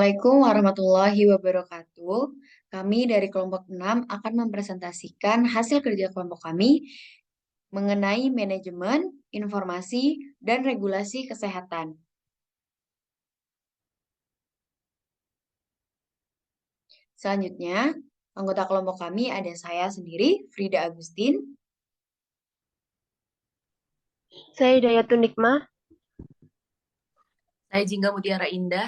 Assalamualaikum warahmatullahi wabarakatuh. Kami dari kelompok 6 akan mempresentasikan hasil kerja kelompok kami mengenai manajemen, informasi, dan regulasi kesehatan. Selanjutnya, anggota kelompok kami ada saya sendiri, Frida Agustin. Saya Hidayatun Nikmah. Saya Jingga Mutiara Indah.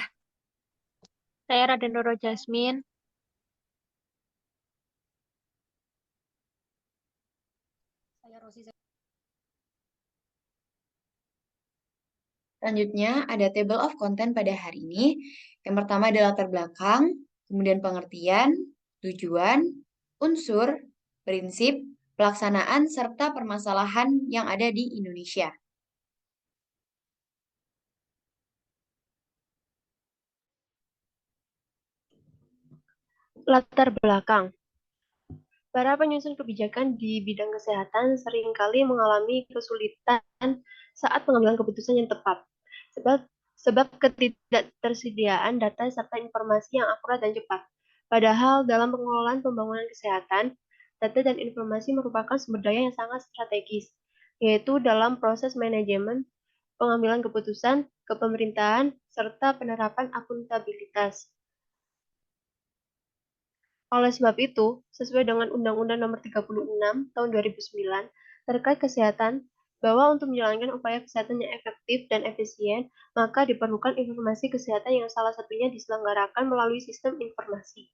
Saya Raden Roro Jasmine. Saya Rosi. Selanjutnya, ada table of content pada hari ini. Yang pertama adalah latar belakang, kemudian pengertian, tujuan, unsur, prinsip, pelaksanaan, serta permasalahan yang ada di Indonesia. Latar belakang. Para penyusun kebijakan di bidang kesehatan seringkali mengalami kesulitan saat pengambilan keputusan yang tepat. Sebab ketidaktersediaan data serta informasi yang akurat dan cepat. Padahal dalam pengelolaan pembangunan kesehatan, data dan informasi merupakan sumber daya yang sangat strategis, yaitu dalam proses manajemen, pengambilan keputusan, kepemerintahan, serta penerapan akuntabilitas. Oleh sebab itu, sesuai dengan Undang-Undang Nomor 36 Tahun 2009 terkait kesehatan, bahwa untuk menjalankan upaya kesehatan yang efektif dan efisien, maka diperlukan informasi kesehatan yang salah satunya diselenggarakan melalui sistem informasi.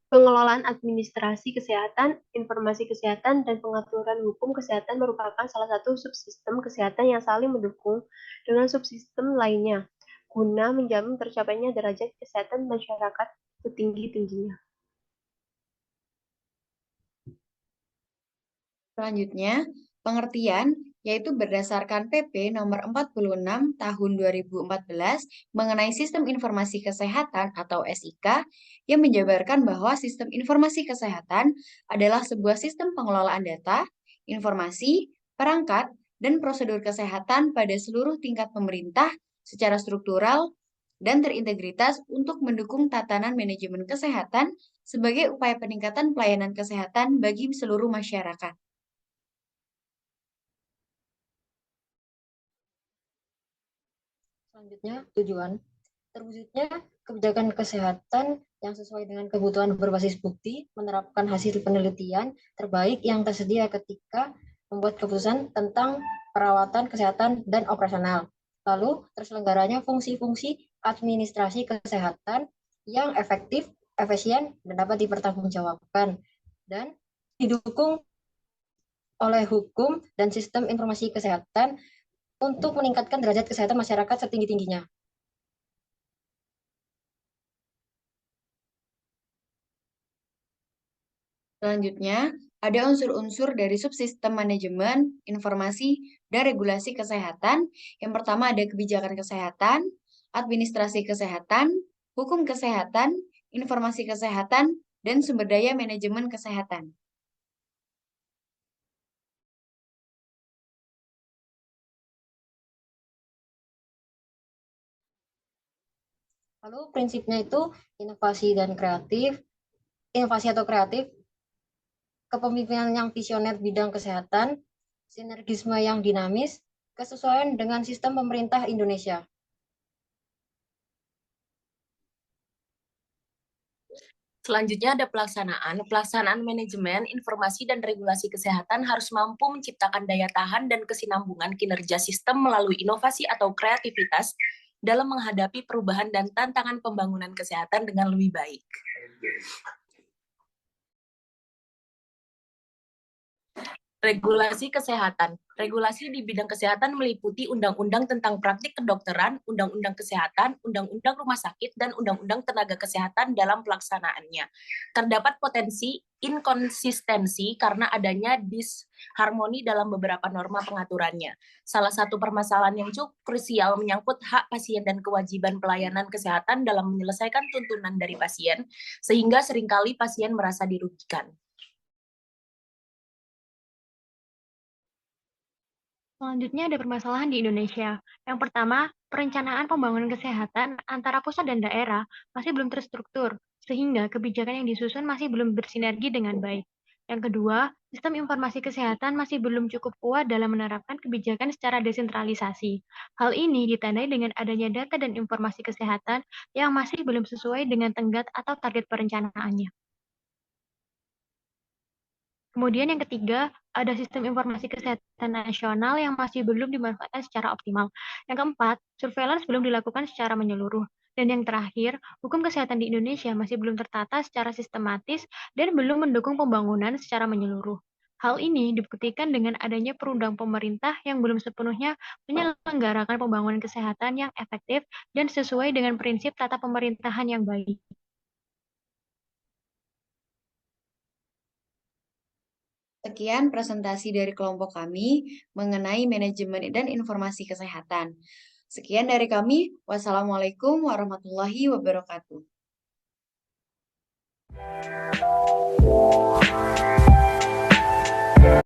Pengelolaan administrasi kesehatan, informasi kesehatan, dan pengaturan hukum kesehatan merupakan salah satu subsistem kesehatan yang saling mendukung dengan subsistem lainnya, guna menjamin tercapainya derajat kesehatan masyarakat setinggi-tingginya. Selanjutnya, pengertian yaitu berdasarkan PP nomor 46 tahun 2014 mengenai Sistem Informasi Kesehatan atau SIK yang menjabarkan bahwa sistem informasi kesehatan adalah sebuah sistem pengelolaan data, informasi, perangkat, dan prosedur kesehatan pada seluruh tingkat pemerintah secara struktural dan terintegritas untuk mendukung tatanan manajemen kesehatan sebagai upaya peningkatan pelayanan kesehatan bagi seluruh masyarakat. Selanjutnya, tujuan. Terwujudnya kebijakan kesehatan yang sesuai dengan kebutuhan berbasis bukti, menerapkan hasil penelitian terbaik yang tersedia ketika membuat keputusan tentang perawatan kesehatan dan operasional. Lalu, terselenggaranya fungsi-fungsi administrasi kesehatan yang efektif, efisien, dan dapat dipertanggungjawabkan, dan didukung oleh hukum dan sistem informasi kesehatan untuk meningkatkan derajat kesehatan masyarakat setinggi-tingginya. Selanjutnya, ada unsur-unsur dari subsistem manajemen, informasi, dan regulasi kesehatan. Yang pertama ada kebijakan kesehatan, administrasi kesehatan, hukum kesehatan, informasi kesehatan, dan sumber daya manajemen kesehatan. Lalu prinsipnya itu inovasi atau kreatif, kepemimpinan yang visioner bidang kesehatan, sinergisme yang dinamis, kesesuaian dengan sistem pemerintah Indonesia. Selanjutnya ada pelaksanaan. Pelaksanaan manajemen, informasi, dan regulasi kesehatan harus mampu menciptakan daya tahan dan kesinambungan kinerja sistem melalui inovasi atau kreativitas dalam menghadapi perubahan dan tantangan pembangunan kesehatan dengan lebih baik. Regulasi kesehatan. Regulasi di bidang kesehatan meliputi undang-undang tentang praktik kedokteran, undang-undang kesehatan, undang-undang rumah sakit, dan undang-undang tenaga kesehatan dalam pelaksanaannya. Terdapat potensi inkonsistensi karena adanya disharmoni dalam beberapa norma pengaturannya. Salah satu permasalahan yang cukup krusial menyangkut hak pasien dan kewajiban pelayanan kesehatan dalam menyelesaikan tuntunan dari pasien, sehingga seringkali pasien merasa dirugikan. Selanjutnya ada permasalahan di Indonesia. Yang pertama, perencanaan pembangunan kesehatan antara pusat dan daerah masih belum terstruktur, sehingga kebijakan yang disusun masih belum bersinergi dengan baik. Yang kedua, sistem informasi kesehatan masih belum cukup kuat dalam menerapkan kebijakan secara desentralisasi. Hal ini ditandai dengan adanya data dan informasi kesehatan yang masih belum sesuai dengan tenggat atau target perencanaannya. Kemudian yang ketiga, ada sistem informasi kesehatan nasional yang masih belum dimanfaatkan secara optimal. Yang keempat, surveillance belum dilakukan secara menyeluruh. Dan yang terakhir, hukum kesehatan di Indonesia masih belum tertata secara sistematis dan belum mendukung pembangunan secara menyeluruh. Hal ini dibuktikan dengan adanya perundang pemerintah yang belum sepenuhnya menyelenggarakan pembangunan kesehatan yang efektif dan sesuai dengan prinsip tata pemerintahan yang baik. Sekian presentasi dari kelompok kami mengenai manajemen dan informasi kesehatan. Sekian dari kami. Wassalamualaikum warahmatullahi wabarakatuh.